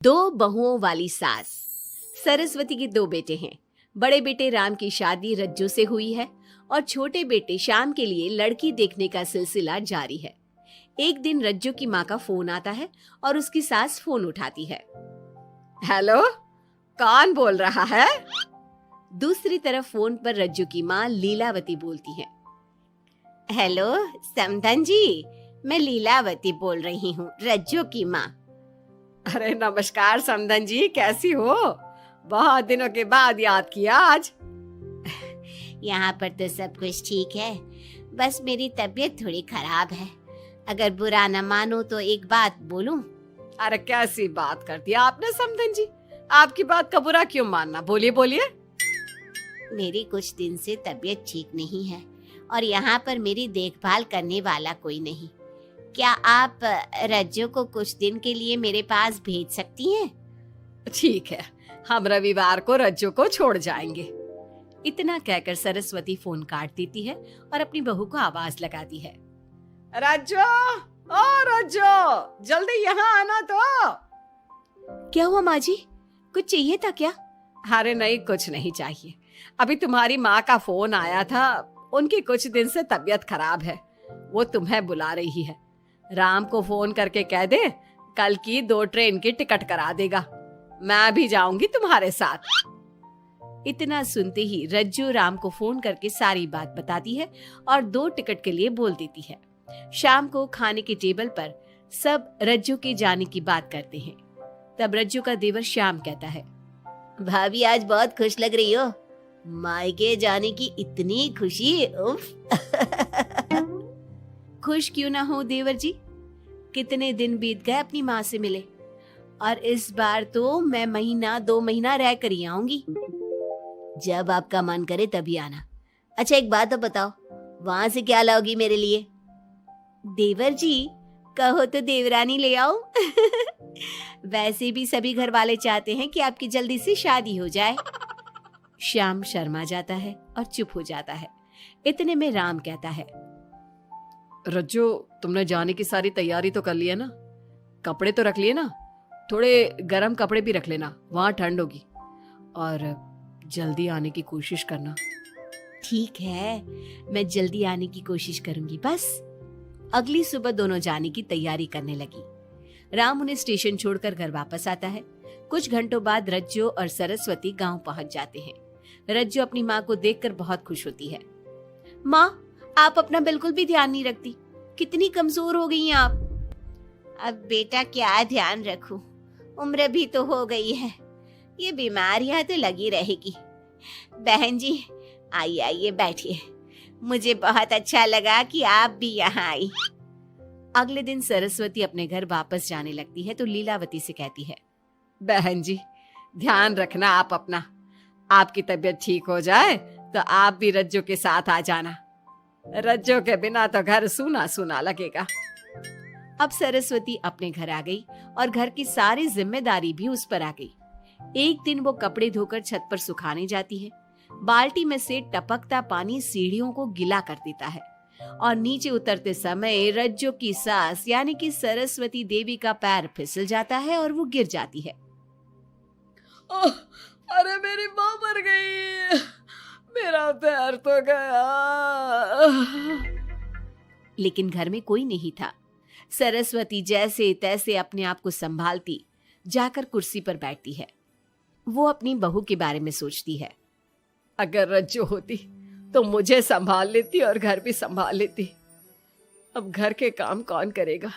दो बहुओं वाली सास। सरस्वती के दो बेटे हैं। बड़े बेटे राम की शादी रज्जू से हुई है और छोटे बेटे श्याम के लिए लड़की देखने का सिलसिला जारी है। एक दिन रज्जू की माँ का फोन आता है और उसकी सास फोन उठाती है। हेलो, कौन बोल रहा है? दूसरी तरफ फोन पर रज्जू की माँ लीलावती बोलती है। हेलो समधन जी, मैं लीलावती बोल रही हूँ, रज्जू की माँ। अरे नमस्कार समधन जी, कैसी हो? बहुत दिनों के बाद याद किया आज। यहाँ पर तो सब कुछ ठीक है, बस मेरी तबीयत थोड़ी खराब है। अगर बुरा न मानो तो एक बात बोलूं? अरे कैसी बात कर दी आपने समधन जी, आपकी बात का बुरा क्यों मानना, बोलिए बोलिए। मेरी कुछ दिन से तबीयत ठीक नहीं है और यहाँ पर मेरी देखभाल करने वाला कोई नहीं। क्या आप रज्जू को कुछ दिन के लिए मेरे पास भेज सकती हैं? ठीक है, हम रविवार को रज्जू को छोड़ जाएंगे। इतना कहकर सरस्वती फोन काट देती है और अपनी बहू को आवाज लगाती है। रज्जू, ओ रज्जू, जल्दी यहाँ आना तो। क्या हुआ माँ जी, कुछ चाहिए था क्या? अरे नहीं, कुछ नहीं चाहिए। अभी तुम्हारी माँ का फोन आया था, उनकी कुछ दिन से तबीयत खराब है, वो तुम्हें बुला रही है। राम को फोन करके कह दे कल की 2 ट्रेन की टिकट करा देगा, मैं भी जाऊंगी तुम्हारे साथ। इतना सुनते ही रज्जू राम को फोन करके सारी बात बताती है और 2 टिकट के लिए बोल देती है। शाम को खाने के टेबल पर सब रज्जू के जाने की बात करते हैं। तब रज्जू का देवर श्याम कहता है, भाभी आज बहुत खुश लग रही हो, मायके जाने की इतनी खुशी। उफ। खुश क्यों ना हो देवर जी, कितने दिन बीत गए अपनी माँ से मिले, और इस बार तो मैं 1-2 महीना रह कर ही आऊंगी। जब आपका मन करे तभी आना। अच्छा एक बात तो बताओ, वहां से क्या लाओगी मेरे लिए? देवर जी कहो तो देवरानी ले आओ। वैसे भी सभी घर वाले चाहते हैं कि आपकी जल्दी से शादी हो जाए। श्याम शर्मा जाता है और चुप हो जाता है। इतने में राम कहता है, रज्जू तुमने जाने की सारी तैयारी तो कर ली है ना? कपड़े तो रख लिए ना? थोड़े गर्म कपड़े भी रख लेना, वहां ठंड होगी, और जल्दी आने की कोशिश करना। ठीक है, मैं जल्दी आने की कोशिश करूंगी बस। अगली सुबह दोनों जाने की तैयारी करने लगी। राम उन्हें स्टेशन छोड़कर घर वापस आता है। कुछ घंटों बाद रज्जू और सरस्वती गांव पहुंच जाते हैं। रज्जू अपनी माँ को देखकर बहुत खुश होती है। माँ, आप अपना बिल्कुल भी ध्यान नहीं रखती, कितनी कमजोर हो गई हैं आप। अब बेटा क्या ध्यान रखूं, उम्र भी तो हो गई है, ये बीमारियां तो लगी रहेगी। बहन जी आइए आइए बैठिए, मुझे बहुत अच्छा लगा कि आप भी यहाँ आई। अगले दिन सरस्वती अपने घर वापस जाने लगती है तो लीलावती से कहती है, बहन जी ध्यान रखना आप अपना, आपकी तबीयत ठीक हो जाए तो आप भी रज्जू के साथ आ जाना। रज्जू के बिना तो घर सूना सूना लगेगा। अब सरस्वती अपने घर आ गई और घर की सारी जिम्मेदारी भी उस पर आ गई। एक दिन वो कपड़े धोकर छत पर सुखाने जाती है। बाल्टी में से टपकता पानी सीढ़ियों को गीला कर देता है और नीचे उतरते समय रज्जू की सास यानी कि सरस्वती देवी का पैर फिसल जाता है और वो गिर जाती है। ओह, अरे मेरी माँ मर गई, मेरा पैर तो गया। लेकिन घर में कोई नहीं था। सरस्वती जैसे तैसे अपने आप को संभालती जाकर कुर्सी पर बैठती है। वो अपनी बहू के बारे में सोचती है, अगर रज्जू होती तो मुझे संभाल लेती और घर भी संभाल लेती। अब घर के काम कौन करेगा?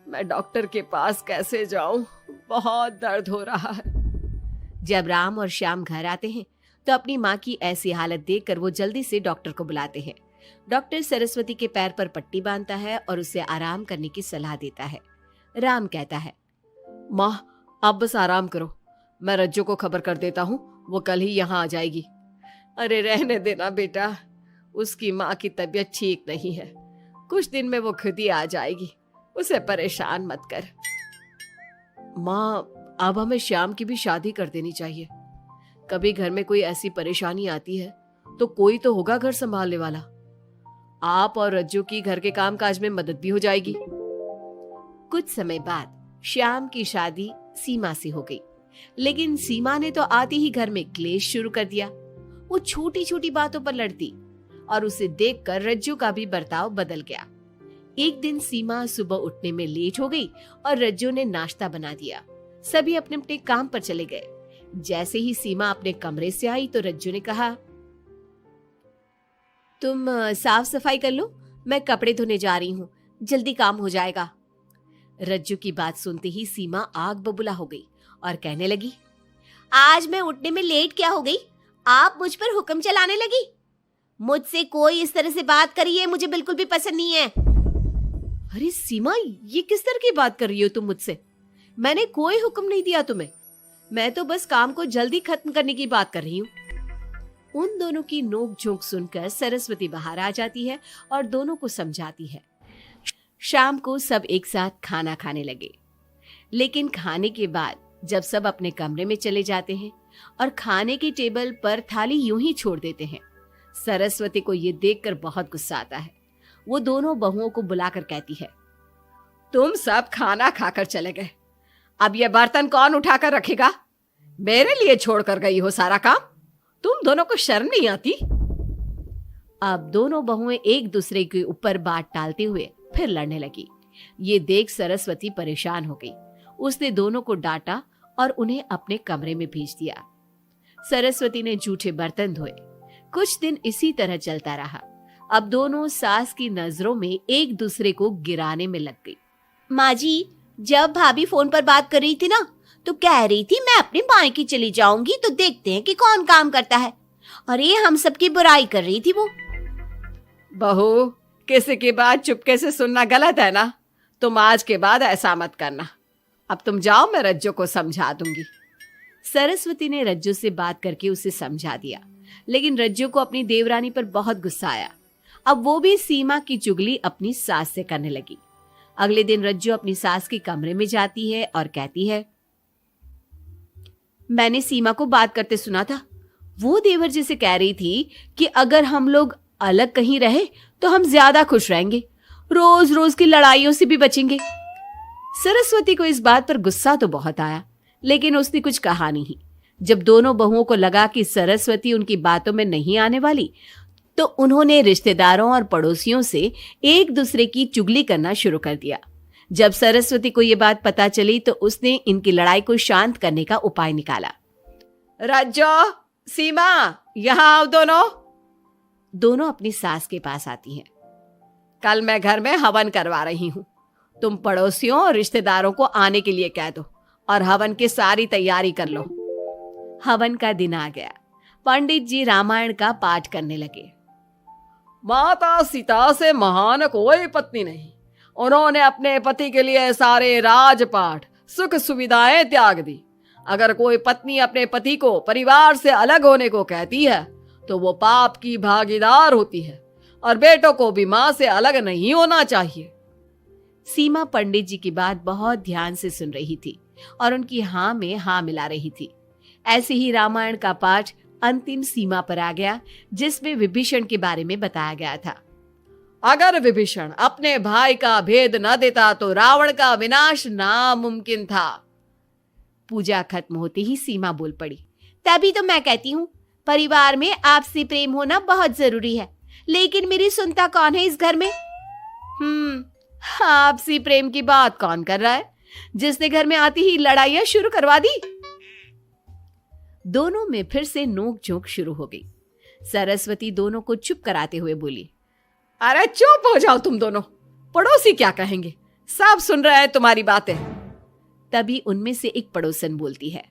मैं डॉक्टर के पास कैसे जाऊं? बहुत दर्द हो रहा है। जब राम और श्याम घर आते हैं तो अपनी माँ की ऐसी हालत देखकर वो जल्दी से डॉक्टर को बुलाते हैं। डॉक्टर सरस्वती के पैर पर पट्टी बांधता है और उसे आराम करने की सलाह देता है। राम कहता है, माँ आप बस आराम करो, मैं रज्जू को खबर कर देता हूँ, वो कल ही यहाँ आ जाएगी। अरे रहने देना बेटा, उसकी माँ की तबीयत ठीक नहीं है, कुछ दिन में वो खुद ही आ जाएगी, उसे परेशान मत कर। माँ अब हमें श्याम की भी शादी कर देनी चाहिए, कभी घर में कोई ऐसी परेशानी आती है तो कोई तो होगा घर संभालने वाला। आप और रज्जू की घर के काम काज में मदद भी हो जाएगी। कुछ समय बाद श्याम की शादी सीमा से हो गई। लेकिन सीमा ने तो आते ही घर में क्लेश शुरू कर दिया। वो छोटी छोटी बातों पर लड़ती और उसे देखकर रज्जू का भी बर्ताव बदल गया। एक दिन सीमा सुबह उठने में लेट हो गई और रज्जू ने नाश्ता बना दिया। सभी अपने अपने काम पर चले गए। जैसे ही सीमा अपने कमरे से आई तो रज्जू ने कहा, तुम साफ सफाई कर लो, मैं कपड़े धोने जा रही हूँ, जल्दी काम हो जाएगा। रज्जू की बात सुनते ही सीमा आग बबूला हो गई और कहने लगी, आज मैं उठने में लेट क्या हो गई? आप मुझ पर हुक्म चलाने लगी। मुझसे कोई इस तरह से बात करी है मुझे बिल्कुल भी पसंद नहीं है। अरे सीमा, ये किस तरह की बात कर रही हो तुम मुझसे? मैंने कोई हुक्म नहीं दिया तुम्हें। मैं तो बस काम को जल्दी खत्म करने की बात कर रही हूँ। उन दोनों की नोक झोंक सुनकर सरस्वती बाहर आ जाती है और दोनों को समझाती है। शाम को सब एक साथ खाना खाने लगे। लेकिन खाने के बाद जब सब अपने कमरे में चले जाते हैं और खाने की टेबल पर थाली यूं ही छोड़ देते हैं, सरस्वती को ये देखकर बहुत गुस्सा आता है। वो दोनों बहुओं को बुलाकर कहती है, तुम सब खाना खाकर चले गए, अब ये बर्तन कौन उठाकर रखेगा? मेरे लिए छोड़कर गई हो सारा काम। तुम दोनों को शर्म नहीं आती? अब दोनों बहुएं एक दूसरे के ऊपर बात टालते हुए फिर लड़ने लगी। ये देख सरस्वती परेशान हो गई। उसने दोनों को डांटा और उन्हें अपने कमरे में भेज दिया। सरस्वती ने जूठे बर्तन धोए। कुछ दिन इसी तरह चलता रहा। अब दोनों सास की नजरों में एक दूसरे को गिराने में लग गई। माँ जी, जब भाभी फोन पर बात कर रही थी ना, तो कह रही थी मैं अपने मायके चली जाऊंगी तो देखते हैं कि कौन काम करता है, और ये हम सबकी बुराई कर रही थी वो। बहू, किसी की बात चुपके से सुनना गलत है ना? तुम आज के बाद ऐसा मत करना। अब तुम जाओ, मैं रज्जू को समझा दूंगी। सरस्वती ने रज्जू से बात करके उसे समझा दिया, लेकिन रज्जू को अपनी देवरानी पर बहुत गुस्सा आया। अब वो भी सीमा की चुगली अपनी सास से करने लगी। अगले दिन रज्जू अपनी सास के कमरे में जाती है और कहती है, मैंने सीमा को बात करते सुना था। वो देवर जी से कह रही थी कि अगर हम लोग अलग कहीं रहे तो हम ज्यादा खुश रहेंगे, रोज रोज की लड़ाइयों से भी बचेंगे। सरस्वती को इस बात पर गुस्सा तो बहुत आया, लेकिन उसने कुछ कहा नहीं। जब दोनों बहुओं को लगा कि सरस्वती उनकी बातों में नहीं आने वाली, तो उन्होंने रिश्तेदारों और पड़ोसियों से एक दूसरे की चुगली करना शुरू कर दिया। जब सरस्वती को ये बात पता चली तो उसने इनकी लड़ाई को शांत करने का उपाय निकाला। रज्जो, सीमा, यहां आओ दोनों। दोनों अपनी सास के पास आती हैं। कल मैं घर में हवन करवा रही हूं, तुम पड़ोसियों और रिश्तेदारों को आने के लिए कह दो और हवन की सारी तैयारी कर लो। हवन का दिन आ गया। पंडित जी रामायण का पाठ करने लगे। माता सीता से महान कोई पत्नी नहीं, उन्होंने अपने पति के लिए सारे राजपाट सुख सुविधाएं त्याग दी। अगर कोई पत्नी अपने पति को परिवार से अलग होने को कहती है तो वो पाप की भागीदार होती है, और बेटों को भी मां से अलग नहीं होना चाहिए। सीमा पंडित जी की बात बहुत ध्यान से सुन रही थी और उनकी हाँ में हाँ मिला रही थी। ऐसे ही रामायण का पाठ अंतिम सीमा पर आ गया, जिसमें विभीषण के बारे में बताया गया था। अगर विभीषण अपने भाई का भेद न देता तो रावण का विनाश नामुमकिन था। पूजा खत्म होते ही सीमा बोल पड़ी, तभी तो मैं कहती हूँ परिवार में आपसी प्रेम होना बहुत जरूरी है, लेकिन मेरी सुनता कौन है इस घर में? आपसी प्रेम की बात कौन कर रहा है, जिसने घर में आती ही लड़ाइयां शुरू करवा दी? दोनों में फिर से नोक झोंक शुरू हो गई। सरस्वती दोनों को चुप कराते हुए बोली, अरे चुप हो जाओ तुम दोनों, पड़ोसी क्या कहेंगे, सब सुन रहे हैं तुम्हारी बातें। तभी उनमें से एक पड़ोसन बोलती है,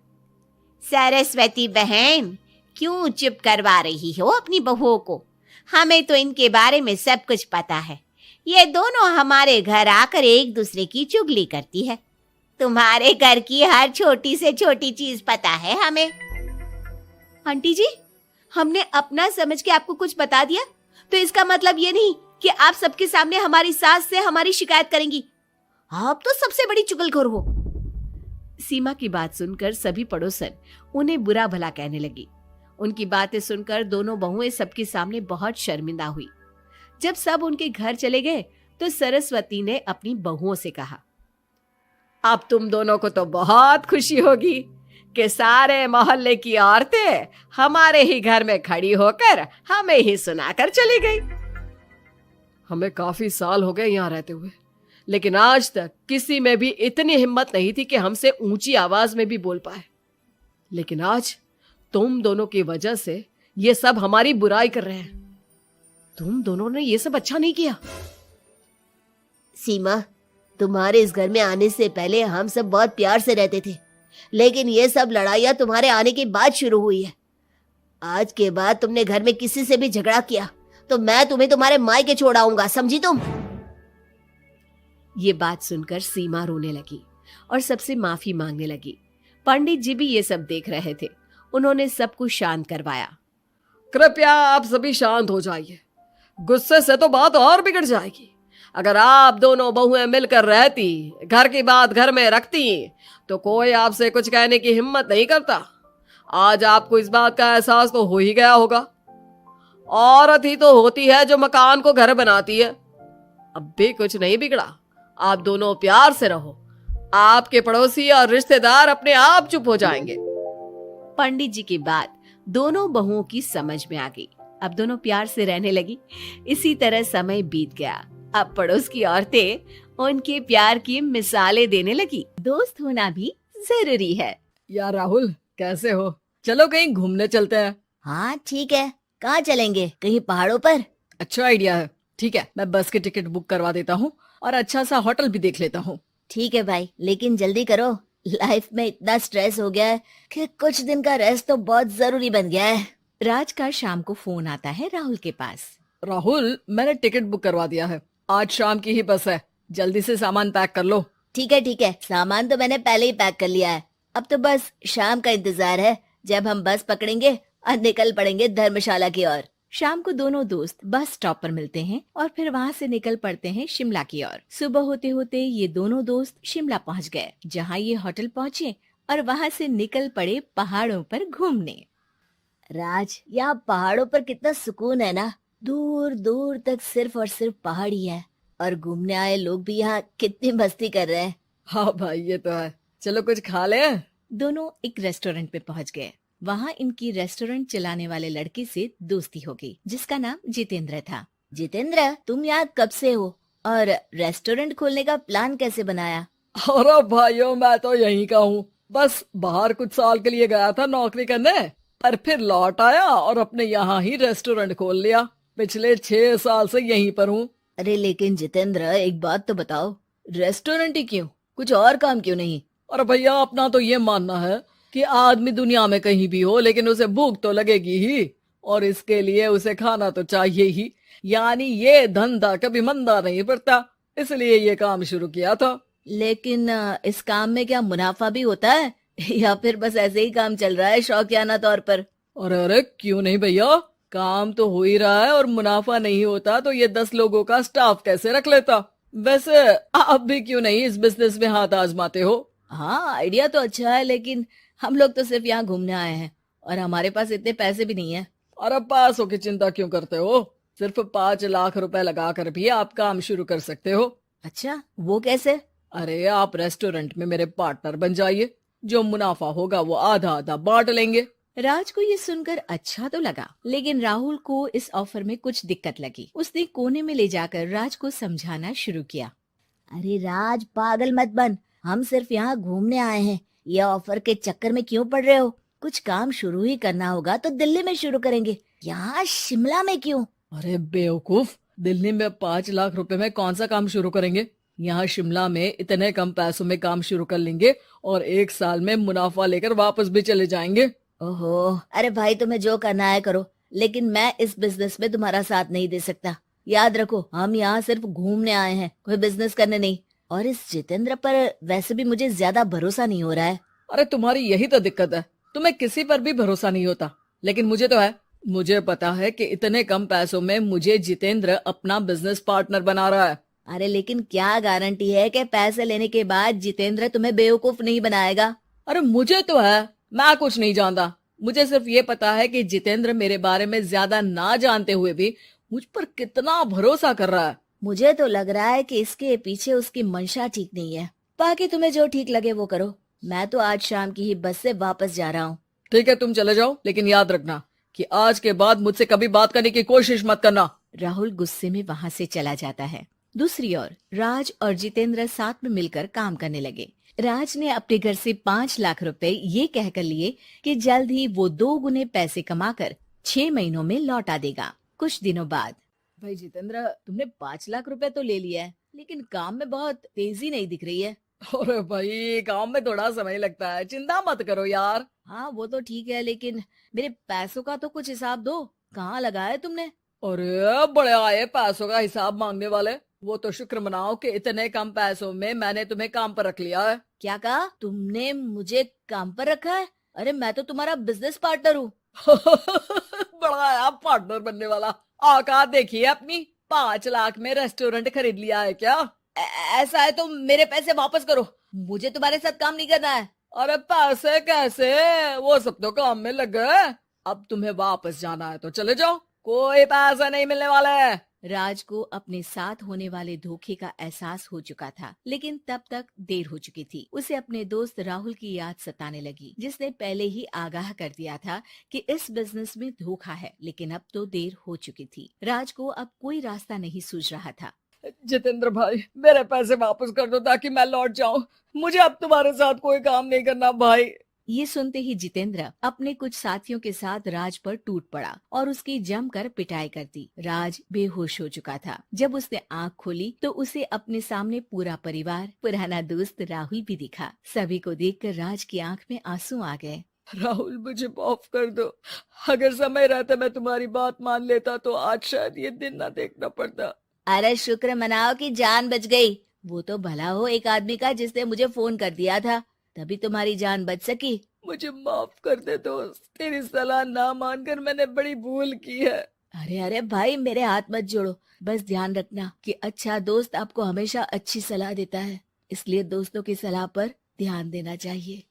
सरस्वती बहन, क्यों चुप करवा रही हो अपनी बहुओं को? हमें तो इनके बारे में सब कुछ पता है। ये दोनों हमारे घर आकर एक दूसरे की चुगली करती है। तुम्हारे घर की हर छोटी से छोटी चीज पता है हमें। आंटी जी, हमने अपना समझ के आपको कुछ बता दिया तो इसका मतलब ये नहीं कि आप सबके सामने हमारी सास से हमारी शिकायत करेंगी। आप तो सबसे बड़ी चुगलखोर हो। सीमा की बात सुनकर सभी पड़ोसन उन्हें बुरा भला कहने लगी। उनकी बातें सुनकर दोनों बहुएं सबके सामने बहुत शर्मिंदा हुई। जब सब उनके घर चले गए तो सरस्वती ने अपनी बहुओं से कहा, अब तुम दोनों को तो बहुत खुशी होगी कि सारे मोहल्ले की औरतें हमारे ही घर में खड़ी होकर हमें ही सुनाकर चली गई। हमें काफी साल हो गए यहाँ रहते हुए, लेकिन आज तक किसी में भी इतनी हिम्मत नहीं थी कि हमसे ऊंची आवाज में भी बोल पाए। लेकिन आज तुम दोनों की वजह से ये सब हमारी बुराई कर रहे हैं। तुम दोनों ने ये सब अच्छा नहीं किया। सीमा, तुम्हारे इस घर में आने से पहले हम सब बहुत प्यार से रहते थे, लेकिन ये सब लड़ाइयाँ तुम्हारे आने के बाद शुरू हुई है। आज के बाद तुमने घर में किसी से भी झगड़ा किया तो मैं तुम्हें तुम्हारे मायके छोड़ाऊंगा, समझी तुम? ये बात सुनकर सीमा रोने लगी और सबसे माफी मांगने लगी। पंडित जी भी ये सब देख रहे थे। उन्होंने सबको शांत करवाया। कृपया आप सभी शांत हो जाइए, गुस्से से तो बात और बिगड़ जाएगी। अगर आप दोनों बहुएं मिलकर रहती, घर की बात घर में रखती, तो कोई आपसे कुछ कहने की हिम्मत नहीं करता। आज आपको इस बात का एहसास तो हो ही गया होगा। औरत ही तो होती है जो मकान को घर बनाती है। अब भी कुछ नहीं बिगड़ा, आप दोनों प्यार से रहो। आपके पड़ोसी और रिश्तेदार अपने आप चुप हो जाएंगे। पंडित जी की बात दोनों बहुओं की समझ में आ गई। अब दोनों प्यार से रहने लगी। इसी तरह समय बीत गया। अब पड़ोस की औरतें उनके प्यार की मिसालें देने लगी। दोस्त होना भी जरूरी है। यार राहुल, कैसे हो? चलो कहीं घूमने चलते हैं। हाँ ठीक है, कहाँ चलेंगे? कहीं पहाड़ों पर? अच्छा आइडिया है। ठीक है, मैं बस की टिकट बुक करवा देता हूँ और अच्छा सा होटल भी देख लेता हूँ। ठीक है भाई, लेकिन जल्दी करो। लाइफ में इतना स्ट्रेस हो गया है कि कुछ दिन का रेस्ट तो बहुत जरूरी बन गया है। राज का शाम को फोन आता है राहुल के पास। राहुल, मैंने टिकट बुक करवा दिया है। आज शाम की ही बस है, जल्दी से सामान पैक कर लो। ठीक है, सामान तो मैंने पहले ही पैक कर लिया है। अब तो बस शाम का इंतजार है, जब हम बस पकड़ेंगे और निकल पड़ेंगे धर्मशाला की ओर। शाम को दोनों दोस्त बस स्टॉप पर मिलते हैं और फिर वहाँ से निकल पड़ते हैं शिमला की ओर। सुबह होते होते ये दोनों दोस्त शिमला पहुँच गए, जहाँ ये होटल पहुँचे और वहाँ से निकल पड़े पहाड़ों पर घूमने। राज, यहाँ पहाड़ों पर कितना सुकून है ना। दूर दूर तक सिर्फ और सिर्फ पहाड़ ही है और घूमने आए लोग भी यहाँ कितनी मस्ती कर रहे हैं। हाँ भाई, ये तो है। चलो कुछ खा ले। दोनों एक रेस्टोरेंट पे पहुँच गए। वहाँ इनकी रेस्टोरेंट चलाने वाले लड़के से दोस्ती हो गई, जिसका नाम जितेंद्र था। जितेंद्र, तुम यहाँ कब से हो और रेस्टोरेंट खोलने का प्लान कैसे बनाया? अरे भाइयों, मैं तो यहीं का हूँ। बस बाहर कुछ साल के लिए गया था नौकरी करने, पर फिर लौट आया और अपने यहाँ ही रेस्टोरेंट खोल लिया। पिछले 6 साल से यहीं पर हूँ। अरे लेकिन जितेंद्र, एक बात तो बताओ, रेस्टोरेंट ही क्यों? कुछ और काम क्यों नहीं? और भैया, अपना तो ये मानना है कि आदमी दुनिया में कहीं भी हो, लेकिन उसे भूख तो लगेगी ही, और इसके लिए उसे खाना तो चाहिए ही। यानी ये धंधा कभी मंदा नहीं पड़ता, इसलिए ये काम शुरू किया था। लेकिन इस काम में क्या मुनाफा भी होता है या फिर बस ऐसे ही काम चल रहा है शौकियाना तौर पर? अरे क्यों नहीं भैया, काम तो हो ही रहा है और मुनाफा नहीं होता तो ये 10 लोगों का स्टाफ कैसे रख लेता। वैसे आप भी क्यों नहीं इस बिजनेस में हाथ आजमाते हो? हाँ, आइडिया तो अच्छा है, लेकिन हम लोग तो सिर्फ यहाँ घूमने आए हैं और हमारे पास इतने पैसे भी नहीं है। अरे पैसों की चिंता क्यों करते हो? सिर्फ 5 लाख रुपए लगाकर भी आप काम शुरू कर सकते हो। अच्छा, वो कैसे? अरे आप रेस्टोरेंट में मेरे पार्टनर बन जाइए, जो मुनाफा होगा वो आधा आधा बांट लेंगे। राज को ये सुनकर अच्छा तो लगा, लेकिन राहुल को इस ऑफर में कुछ दिक्कत लगी। उसने कोने में ले जाकर राज को समझाना शुरू किया। अरे राज, पागल मत बन, हम सिर्फ यहाँ घूमने आए हैं। ये ऑफर के चक्कर में क्यों पड़ रहे हो? कुछ काम शुरू ही करना होगा तो दिल्ली में शुरू करेंगे, यहाँ शिमला में क्यों? अरे बेवकूफ, दिल्ली में 5 लाख रुपए में कौन सा काम शुरू करेंगे? यहाँ शिमला में इतने कम पैसों में काम शुरू कर लेंगे और 1 साल में मुनाफा लेकर वापस भी चले जाएंगे। ओहो, अरे भाई, तुम्हें जो करना है करो, लेकिन मैं इस बिजनेस में तुम्हारा साथ नहीं दे सकता। याद रखो, हम यहाँ सिर्फ घूमने आए हैं, कोई बिजनेस करने नहीं। और इस जितेंद्र पर वैसे भी मुझे ज्यादा भरोसा नहीं हो रहा है। अरे तुम्हारी यही तो दिक्कत है, तुम्हें किसी पर भी भरोसा नहीं होता, लेकिन मुझे तो है। मुझे पता है कि इतने कम पैसों में मुझे जितेंद्र अपना बिजनेस पार्टनर बना रहा है। अरे लेकिन क्या गारंटी है कि पैसे लेने के बाद जितेंद्र तुम्हें बेवकूफ नहीं बनाएगा? अरे मुझे तो है, मैं कुछ नहीं जानता। मुझे सिर्फ ये पता है कि जितेंद्र मेरे बारे में ज्यादा ना जानते हुए भी मुझ पर कितना भरोसा कर रहा है। मुझे तो लग रहा है कि इसके पीछे उसकी मंशा ठीक नहीं है। बाकी तुम्हें जो ठीक लगे वो करो। मैं तो आज शाम की ही बस से वापस जा रहा हूँ। ठीक है, तुम चले जाओ, लेकिन याद रखना कि आज के बाद मुझसे कभी बात करने की कोशिश मत करना। राहुल गुस्से में वहां से चला जाता है। दूसरी ओर राज और जितेंद्र साथ में मिलकर काम करने लगे। राज ने अपने घर से 5 लाख रुपए ये कहकर लिए कि जल्द ही वो 2 गुने पैसे कमाकर 6 महीनों में लौटा देगा। कुछ दिनों बाद, भाई जितेंद्र, तुमने 5 लाख रुपए तो ले लिया है, लेकिन काम में बहुत तेजी नहीं दिख रही है। अरे भाई, काम में थोड़ा समय लगता है, चिंता मत करो यार। हाँ वो तो ठीक है, लेकिन मेरे पैसों का तो कुछ हिसाब दो। कहाँ लगाया तुमने? अरे बड़े आए पैसों का हिसाब मांगने वाले। वो तो शुक्र मनाओ कि इतने कम पैसों में मैंने तुम्हें काम पर रख लिया है। क्या कहा? तुमने मुझे काम पर रखा है? अरे मैं तो तुम्हारा बिजनेस पार्टनर हूँ। बड़ा आया पार्टनर बनने वाला। औकात देखिए अपनी, 5 लाख में रेस्टोरेंट खरीद लिया है क्या? ऐसा है तो मेरे पैसे वापस करो, मुझे तुम्हारे साथ काम नहीं करना है। अरे पैसे कैसे, वो सब तो काम में लग गए। अब तुम्हें वापस जाना है तो चले जाओ, कोई पैसा नहीं मिलने वाला है। राज को अपने साथ होने वाले धोखे का एहसास हो चुका था, लेकिन तब तक देर हो चुकी थी। उसे अपने दोस्त राहुल की याद सताने लगी, जिसने पहले ही आगाह कर दिया था कि इस बिजनेस में धोखा है, लेकिन अब तो देर हो चुकी थी। राज को अब कोई रास्ता नहीं सूझ रहा था। जितेंद्र भाई, मेरे पैसे वापस कर दो ताकि मैं लौट जाऊं। मुझे अब तुम्हारे साथ कोई काम नहीं करना भाई। ये सुनते ही जितेंद्र अपने कुछ साथियों के साथ राज पर टूट पड़ा और उसकी जमकर पिटाई कर दी। राज बेहोश हो चुका था। जब उसने आंख खोली तो उसे अपने सामने पूरा परिवार, पुराना दोस्त राहुल भी दिखा। सभी को देखकर राज की आंख में आंसू आ गए। राहुल, मुझे माफ कर दो। अगर समय रहता मैं तुम्हारी बात मान लेता तो आज शायद ये दिन ना देखना पड़ता। अरे शुक्र मनाओ कि जान बच गई। वो तो भला हो एक आदमी का जिसने मुझे फोन कर दिया था, तभी तुम्हारी जान बच सकी। मुझे माफ कर दे दोस्त, तेरी सलाह ना मानकर मैंने बड़ी भूल की है। अरे अरे भाई, मेरे हाथ मत जोड़ो। बस ध्यान रखना कि अच्छा दोस्त आपको हमेशा अच्छी सलाह देता है, इसलिए दोस्तों की सलाह पर ध्यान देना चाहिए।